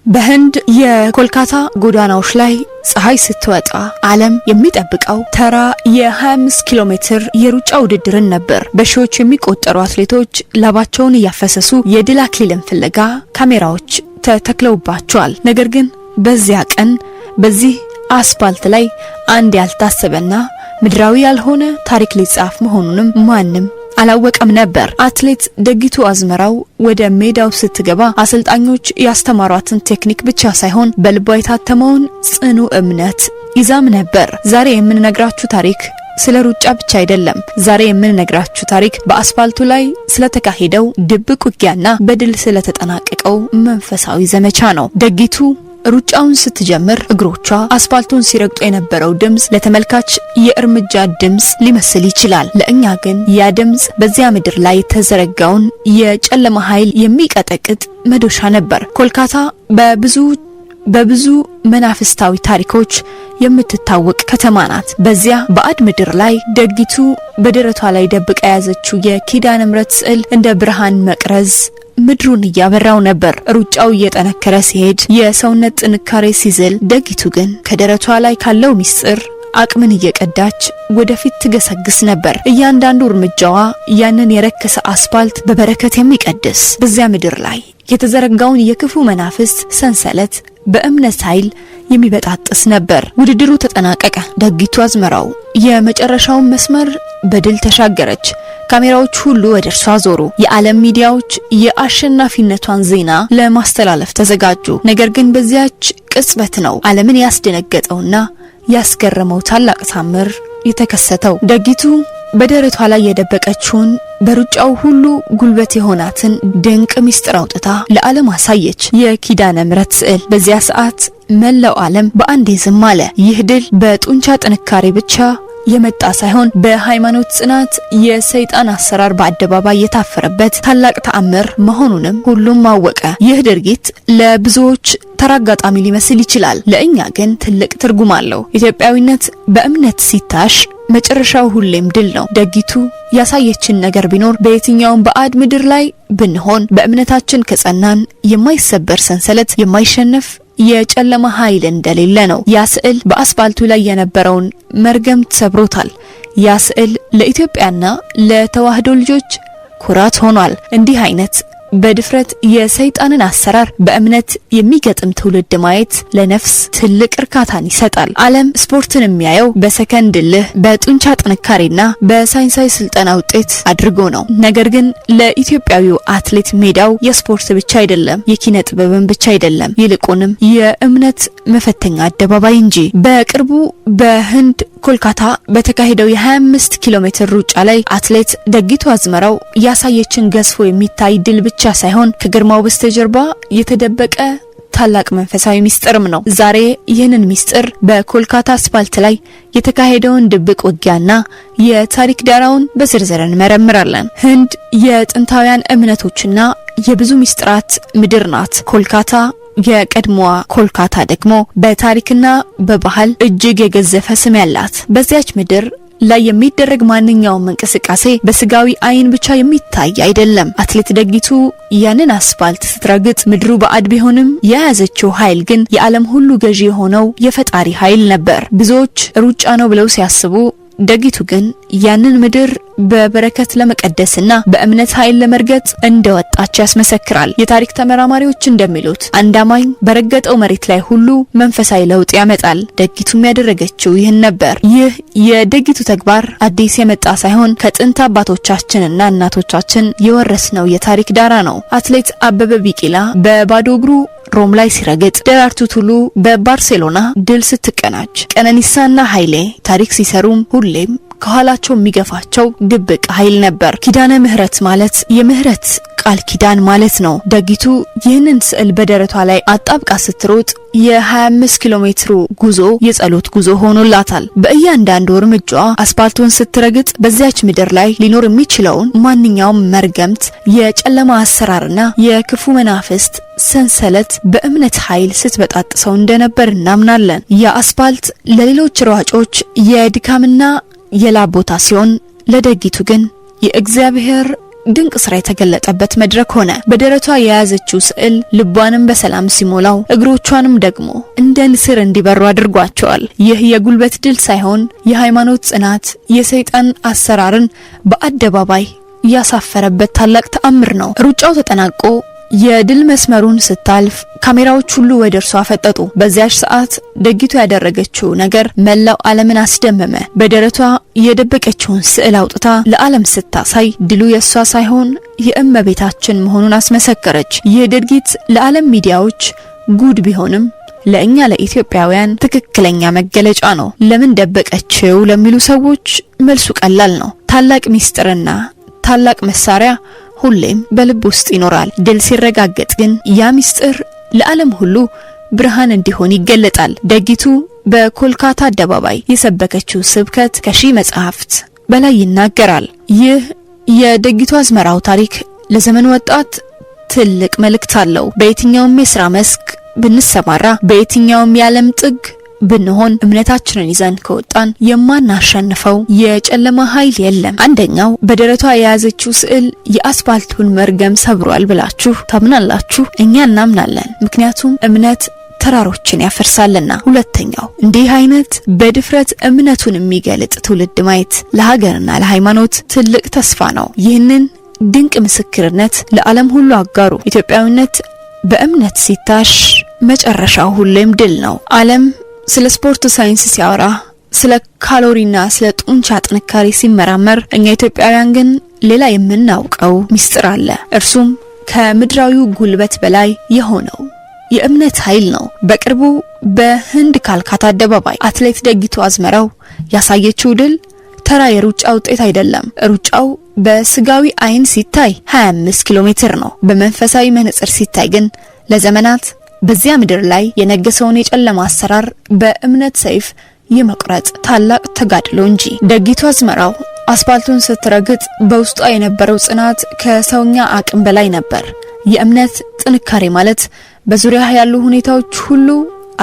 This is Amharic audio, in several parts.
በህንድ የኮልካታ ጎዳናዎች ላይ ፀሐይ ስትወጣ ዓለም የሚጠብቀው ተራ የ25 ኪሎ ሜትር የሩጫ ውድድርን ነበር። በሺዎች የሚቆጠሩ አትሌቶች ላባቸውን እያፈሰሱ የድል አክሊልን ፍለጋ ካሜራዎች ተተክለውባቸዋል። ነገር ግን በዚያ ቀን በዚህ አስፋልት ላይ አንድ ያልታሰበና ምድራዊ ያልሆነ ታሪክ ሊጻፍ መሆኑንም ማንም አላወቀም ነበር። አትሌት ደጊቱ አዝመራው ወደ ሜዳው ስትገባ አሰልጣኞች ያስተማሯትን ቴክኒክ ብቻ ሳይሆን በልቧ የታተመውን ጽኑ እምነት ይዛም ነበር። ዛሬ የምንነግራችሁ ታሪክ ስለ ሩጫ ብቻ አይደለም። ዛሬ የምንነግራችሁ ታሪክ በአስፋልቱ ላይ ስለተካሄደው ድብቅ ውጊያና በድል ስለተጠናቀቀው መንፈሳዊ ዘመቻ ነው። ደጊቱ ሩጫውን ስትጀምር እግሮቿ አስፋልቱን ሲረግጡ የነበረው ድምጽ ለተመልካች የእርምጃ ድምጽ ሊመስል ይችላል። ለእኛ ግን ያ ድምጽ በዚያ ምድር ላይ የተዘረጋውን የጨለማ ኃይል የሚቀጠቅጥ መዶሻ ነበር። ኮልካታ በብዙ መናፍስታዊ ታሪኮች የምትታወቅ ከተማ ናት። በዚያ ባዕድ ምድር ላይ ደጊቱ በደረቷ ላይ ደብቃ የያዘችው የኪዳነ ምሕረት ስዕል እንደ ብርሃን መቅረዝ ምድሩን እያበራው ነበር። ሩጫው እየጠነከረ ሲሄድ የሰውነት ጥንካሬ ሲዝል፣ ደጊቱ ግን ከደረቷ ላይ ካለው ሚስጥር አቅምን እየቀዳች ወደፊት ትገሰግስ ነበር። እያንዳንዱ እርምጃዋ ያንን የረከሰ አስፋልት በበረከት የሚቀድስ፣ በዚያ ምድር ላይ የተዘረጋውን የክፉ መናፍስት ሰንሰለት በእምነት ኃይል የሚበጣጥስ ነበር። ውድድሩ ተጠናቀቀ። ደጊቱ አዝመራው የመጨረሻውን መስመር በድል ተሻገረች። ካሜራዎች ሁሉ ወደ እርሷ ዞሩ። የዓለም ሚዲያዎች የአሸናፊነቷን ዜና ለማስተላለፍ ተዘጋጁ። ነገር ግን በዚያች ቅጽበት ነው ዓለምን ያስደነገጠውና ያስገረመው ታላቅ ታምር የተከሰተው። ደጊቱ በደረቷ ላይ የደበቀችውን በሩጫው ሁሉ ጉልበት የሆናትን ድንቅ ሚስጥር አውጥታ ለዓለም አሳየች። የኪዳነ ምሕረት ስዕል። በዚያ ሰዓት መላው ዓለም በአንዴ ዝም አለ። ይህ ድል በጡንቻ ጥንካሬ ብቻ የመጣ ሳይሆን በሃይማኖት ጽናት የሰይጣን አሰራር በአደባባይ የታፈረበት ታላቅ ተአምር መሆኑንም ሁሉም አወቀ። ይህ ድርጊት ለብዙዎች ተራ አጋጣሚ ሊመስል ይችላል። ለእኛ ግን ትልቅ ትርጉም አለው። ኢትዮጵያዊነት በእምነት ሲታሽ መጨረሻው ሁሌም ድል ነው። ደጊቱ ያሳየችን ነገር ቢኖር በየትኛውም ባዕድ ምድር ላይ ብንሆን በእምነታችን ከጸናን የማይሰበር ሰንሰለት፣ የማይሸነፍ የጨለማ ኃይል እንደሌለ ነው። ያ ስዕል በአስፋልቱ ላይ የነበረውን መርገም ሰብሮታል። ያ ስዕል ለኢትዮጵያና ለተዋህዶ ልጆች ኩራት ሆኗል። እንዲህ አይነት በድፍረት የሰይጣንን አሰራር በእምነት የሚገጥም ትውልድ ማየት ለነፍስ ትልቅ እርካታን ይሰጣል። ዓለም ስፖርትን የሚያየው በሰከንድ ልህ፣ በጡንቻ ጥንካሬና በሳይንሳዊ ስልጠና ውጤት አድርጎ ነው። ነገር ግን ለኢትዮጵያዊው አትሌት ሜዳው የስፖርት ብቻ አይደለም፣ የኪነ ጥበብን ብቻ አይደለም፣ ይልቁንም የእምነት መፈተኛ አደባባይ እንጂ። በቅርቡ በህንድ ኮልካታ በተካሄደው የ25 ኪሎ ሜትር ሩጫ ላይ አትሌት ደጊቱ አዝመራው ያሳየችን ገዝፎ የሚታይ ድል ብቻ ሳይሆን ከግርማው በስተጀርባ የተደበቀ ታላቅ መንፈሳዊ ሚስጥርም ነው። ዛሬ ይህንን ሚስጥር በኮልካታ አስፋልት ላይ የተካሄደውን ድብቅ ውጊያና የታሪክ ዳራውን በዝርዝር እንመረምራለን። ህንድ የጥንታውያን እምነቶችና የብዙ ሚስጥራት ምድር ናት። ኮልካታ የቀድሞዋ ኮልካታ ደግሞ በታሪክና በባህል እጅግ የገዘፈ ስም ያላት። በዚያች ምድር ላይ የሚደረግ ማንኛውም እንቅስቃሴ በስጋዊ አይን ብቻ የሚታይ አይደለም። አትሌት ደጊቱ ያንን አስፋልት ስትረግጥ ምድሩ ባዕድ ቢሆንም የያዘችው ኃይል ግን የዓለም ሁሉ ገዢ የሆነው የፈጣሪ ኃይል ነበር። ብዙዎች ሩጫ ነው ብለው ሲያስቡ፣ ደጊቱ ግን ያንን ምድር በበረከት ለመቀደስና በእምነት ኃይል ለመርገጥ እንደወጣች ያስመሰክራል። የታሪክ ተመራማሪዎች እንደሚሉት አንድ አማኝ በረገጠው መሬት ላይ ሁሉ መንፈሳዊ ለውጥ ያመጣል። ደጊቱም ያደረገችው ይህን ነበር። ይህ የደጊቱ ተግባር አዲስ የመጣ ሳይሆን ከጥንት አባቶቻችንና እናቶቻችን የወረስነው የታሪክ ዳራ ነው። አትሌት አበበ ቢቂላ በባዶ እግሩ ሮም ላይ ሲረግጥ፣ ደራርቱ ቱሉ በባርሴሎና ድል ስትቀናጅ፣ ቀነኒሳና ኃይሌ ታሪክ ሲሰሩም ሁሌም ከኋላቸው የሚገፋቸው ድብቅ ኃይል ነበር። ኪዳነ ምሕረት ማለት የምህረት ቃል ኪዳን ማለት ነው። ደጊቱ ይህንን ስዕል በደረቷ ላይ አጣብቃ ስትሮጥ የ25 ኪሎ ሜትሩ ጉዞ የጸሎት ጉዞ ሆኖላታል። በእያንዳንዱ እርምጃዋ አስፋልቱን ስትረግጥ በዚያች ምድር ላይ ሊኖር የሚችለውን ማንኛውም መርገምት፣ የጨለማ አሰራርና የክፉ መናፍስት ሰንሰለት በእምነት ኃይል ስትበጣጥሰው እንደነበር እናምናለን። ያ አስፋልት ለሌሎች ሯጮች የድካምና የላብ ቦታ ሲሆን፣ ለደጊቱ ግን የእግዚአብሔር ድንቅ ስራ የተገለጠበት መድረክ ሆነ። በደረቷ የያዘችው ስዕል ልቧንም በሰላም ሲሞላው እግሮቿንም ደግሞ እንደ ንስር እንዲበሩ አድርጓቸዋል። ይህ የጉልበት ድል ሳይሆን የሃይማኖት ጽናት፣ የሰይጣን አሰራርን በአደባባይ ያሳፈረበት ታላቅ ተአምር ነው። ሩጫው ተጠናቆ የድል መስመሩን ስታልፍ ካሜራዎች ሁሉ ወደ እርሷ ፈጠጡ። በዚያች ሰዓት ደጊቱ ያደረገችው ነገር መላው ዓለምን አስደመመ። በደረቷ የደበቀችውን ስዕል አውጥታ ለዓለም ስታሳይ ድሉ የሷ ሳይሆን የእመቤታችን መሆኑን አስመሰከረች። ይህ ድርጊት ለዓለም ሚዲያዎች ጉድ ቢሆንም ለእኛ ለኢትዮጵያውያን ትክክለኛ መገለጫ ነው። ለምን ደበቀችው ለሚሉ ሰዎች መልሱ ቀላል ነው። ታላቅ ሚስጥርና ታላቅ መሳሪያ ሁሌም በልብ ውስጥ ይኖራል። ድል ሲረጋገጥ ግን ያ ሚስጥር ለዓለም ሁሉ ብርሃን እንዲሆን ይገለጣል። ደጊቱ በኮልካታ አደባባይ የሰበከችው ስብከት ከሺህ መጽሐፍት በላይ ይናገራል። ይህ የደጊቱ አዝመራው ታሪክ ለዘመን ወጣት ትልቅ መልእክት አለው። በየትኛውም የሥራ መስክ ብንሰማራ፣ በየትኛውም የዓለም ጥግ ብንሆን እምነታችንን ይዘን ከወጣን የማናሸንፈው የጨለማ ኃይል የለም። አንደኛው በደረቷ የያዘችው ስዕል የአስፋልቱን መርገም ሰብሯል ብላችሁ ታምናላችሁ? እኛ እናምናለን፣ ምክንያቱም እምነት ተራሮችን ያፈርሳልና። ሁለተኛው እንዲህ አይነት በድፍረት እምነቱን የሚገልጥ ትውልድ ማየት ለሀገርና ለሃይማኖት ትልቅ ተስፋ ነው። ይህንን ድንቅ ምስክርነት ለዓለም ሁሉ አጋሩ። ኢትዮጵያዊነት በእምነት ሲታሽ መጨረሻው ሁሌም ድል ነው። ዓለም ስለ ስፖርት ሳይንስ ሲያወራ፣ ስለ ካሎሪና ስለ ጡንቻ ጥንካሬ ሲመራመር፣ እኛ ኢትዮጵያውያን ግን ሌላ የምናውቀው ሚስጥር አለ። እርሱም ከምድራዊው ጉልበት በላይ የሆነው የእምነት ኃይል ነው። በቅርቡ በህንድ ካልካታ አደባባይ አትሌት ደጊቱ አዝመራው ያሳየችው ድል ተራ የሩጫ ውጤት አይደለም። ሩጫው በስጋዊ አይን ሲታይ 25 ኪሎ ሜትር ነው። በመንፈሳዊ መነጽር ሲታይ ግን ለዘመናት በዚያ ምድር ላይ የነገሰውን የጨለማ አሰራር በእምነት ሰይፍ የመቁረጥ ታላቅ ተጋድሎ እንጂ። ደጊቱ አዝመራው አስፋልቱን ስትረግጥ በውስጧ የነበረው ጽናት ከሰውኛ አቅም በላይ ነበር። የእምነት ጥንካሬ ማለት በዙሪያ ያሉ ሁኔታዎች ሁሉ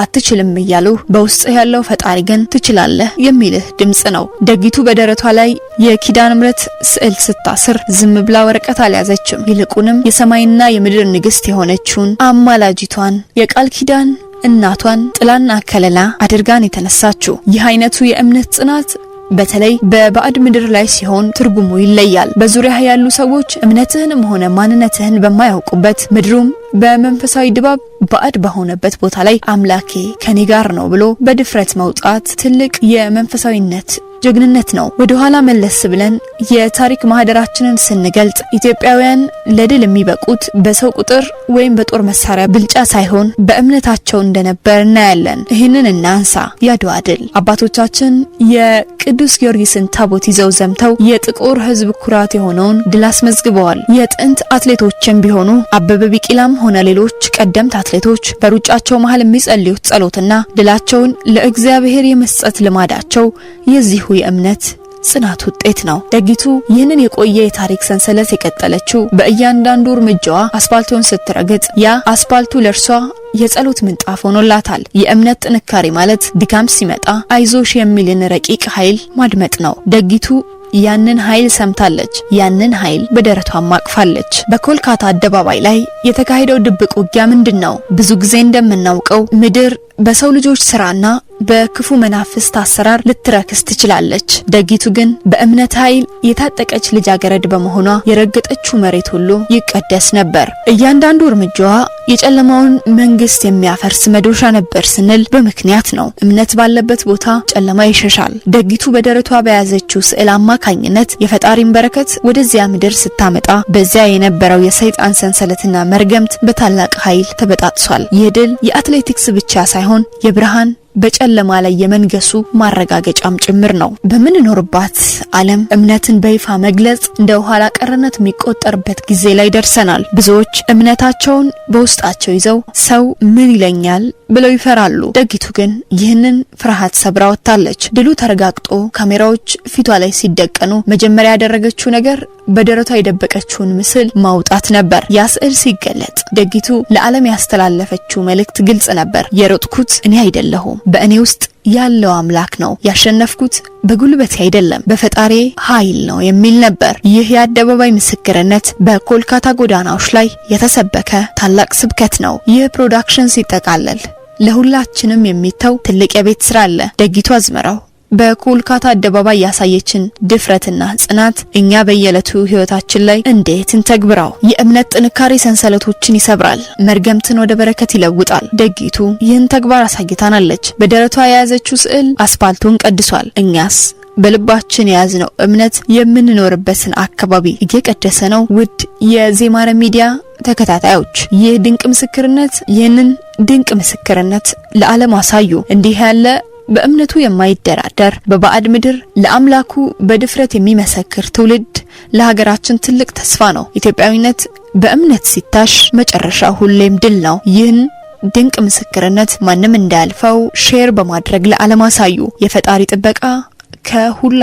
አትችልም እያሉ በውስጥ ያለው ፈጣሪ ግን ትችላለህ የሚልህ ድምጽ ነው። ደጊቱ በደረቷ ላይ የኪዳነ ምሕረት ስዕል ስታስር ዝም ብላ ወረቀት አልያዘችም። ይልቁንም የሰማይና የምድር ንግስት የሆነችውን አማላጅቷን የቃል ኪዳን እናቷን ጥላና ከለላ አድርጋን የተነሳችው። ይህ አይነቱ የእምነት ጽናት በተለይ በባዕድ ምድር ላይ ሲሆን ትርጉሙ ይለያል። በዙሪያ ያሉ ሰዎች እምነትህንም ሆነ ማንነትህን በማያውቁበት ምድሩም በመንፈሳዊ ድባብ ባዕድ በሆነበት ቦታ ላይ አምላኬ ከኔ ጋር ነው ብሎ በድፍረት መውጣት ትልቅ የመንፈሳዊነት ጀግንነት ነው። ወደ ኋላ መለስ ብለን የታሪክ ማህደራችንን ስንገልጥ ኢትዮጵያውያን ለድል የሚበቁት በሰው ቁጥር ወይም በጦር መሳሪያ ብልጫ ሳይሆን በእምነታቸው እንደነበር እናያለን። ይህንን እናንሳ። ያድዋ ድል አባቶቻችን የቅዱስ ጊዮርጊስን ታቦት ይዘው ዘምተው የጥቁር ሕዝብ ኩራት የሆነውን ድል አስመዝግበዋል። የጥንት አትሌቶችም ቢሆኑ አበበ ቢቂላም ሆነ ሌሎች ቀደምት አትሌቶች በሩጫቸው መሃል የሚጸልዩት ጸሎትና ድላቸውን ለእግዚአብሔር የመስጠት ልማዳቸው የዚሁ የእምነት ጽናት ውጤት ነው። ደጊቱ ይህንን የቆየ የታሪክ ሰንሰለት የቀጠለችው በእያንዳንዱ እርምጃዋ አስፋልቱን ስትረግጥ ያ አስፋልቱ ለርሷ የጸሎት ምንጣፍ ሆኖላታል። የእምነት ጥንካሬ ማለት ድካም ሲመጣ አይዞሽ የሚልን ረቂቅ ኃይል ማድመጥ ነው። ደጊቱ ያንን ኃይል ሰምታለች። ያንን ኃይል በደረቷ ማቅፋለች። በኮልካታ አደባባይ ላይ የተካሄደው ድብቅ ውጊያ ምንድነው? ብዙ ጊዜ እንደምናውቀው ምድር በሰው ልጆች ስራና በክፉ መናፍስት አሰራር ልትረክስ ትችላለች። ደጊቱ ግን በእምነት ኃይል የታጠቀች ልጃገረድ በመሆኗ የረገጠችው መሬት ሁሉ ይቀደስ ነበር። እያንዳንዱ እርምጃዋ የጨለማውን መንግስት የሚያፈርስ መዶሻ ነበር ስንል በምክንያት ነው። እምነት ባለበት ቦታ ጨለማ ይሸሻል። ደጊቱ በደረቷ በያዘችው ስዕል አማካኝነት የፈጣሪን በረከት ወደዚያ ምድር ስታመጣ በዚያ የነበረው የሰይጣን ሰንሰለትና መርገምት በታላቅ ኃይል ተበጣጥሷል። ይህ ድል የአትሌቲክስ ብቻ ሳይሆን የብርሃን በጨለማ ላይ የመንገሱ ማረጋገጫም ጭምር ነው። በምንኖርባት ዓለም እምነትን በይፋ መግለጽ እንደ ኋላ ቀርነት የሚቆጠርበት ጊዜ ላይ ደርሰናል። ብዙዎች እምነታቸውን በውስጣቸው ይዘው ሰው ምን ይለኛል ብለው ይፈራሉ። ደጊቱ ግን ይህንን ፍርሃት ሰብራ ወጣለች። ድሉ ተረጋግጦ ካሜራዎች ፊቷ ላይ ሲደቀኑ መጀመሪያ ያደረገችው ነገር በደረቷ የደበቀችውን ምስል ማውጣት ነበር። ያ ስዕል ሲገለጥ ደጊቱ ለዓለም ያስተላለፈችው መልእክት ግልጽ ነበር። የሮጥኩት እኔ አይደለሁም፣ በእኔ ውስጥ ያለው አምላክ ነው። ያሸነፍኩት በጉልበቴ አይደለም በፈጣሪ ኃይል ነው የሚል ነበር። ይህ የአደባባይ ምስክርነት በኮልካታ ጎዳናዎች ላይ የተሰበከ ታላቅ ስብከት ነው። ይህ ፕሮዳክሽን ሲጠቃለል ለሁላችንም የሚተው ትልቅ የቤት ስራ አለ። ደጊቱ አዝመራው በኮልካታ አደባባይ ያሳየችን ድፍረትና ጽናት እኛ በየለቱ ህይወታችን ላይ እንዴት እንተግብራው? የእምነት ጥንካሬ ሰንሰለቶችን ይሰብራል፣ መርገምትን ወደ በረከት ይለውጣል። ደጊቱ ይህን ተግባር አሳይታናለች። በደረቷ የያዘችው ስዕል አስፋልቱን ቀድሷል። እኛስ በልባችን የያዝነው እምነት የምንኖርበትን አካባቢ እየቀደሰ ነው? ውድ የዜማረ ሚዲያ ተከታታዮች ይህንን ድንቅ ምስክርነት ለዓለም አሳዩ። እንዲህ ያለ በእምነቱ የማይደራደር በባዕድ ምድር ለአምላኩ በድፍረት የሚመሰክር ትውልድ ለሀገራችን ትልቅ ተስፋ ነው። ኢትዮጵያዊነት በእምነት ሲታሽ መጨረሻው ሁሌም ድል ነው። ይህን ድንቅ ምስክርነት ማንም እንዳያልፈው ሼር በማድረግ ለዓለም አሳዩ። የፈጣሪ ጥበቃ ከሁላ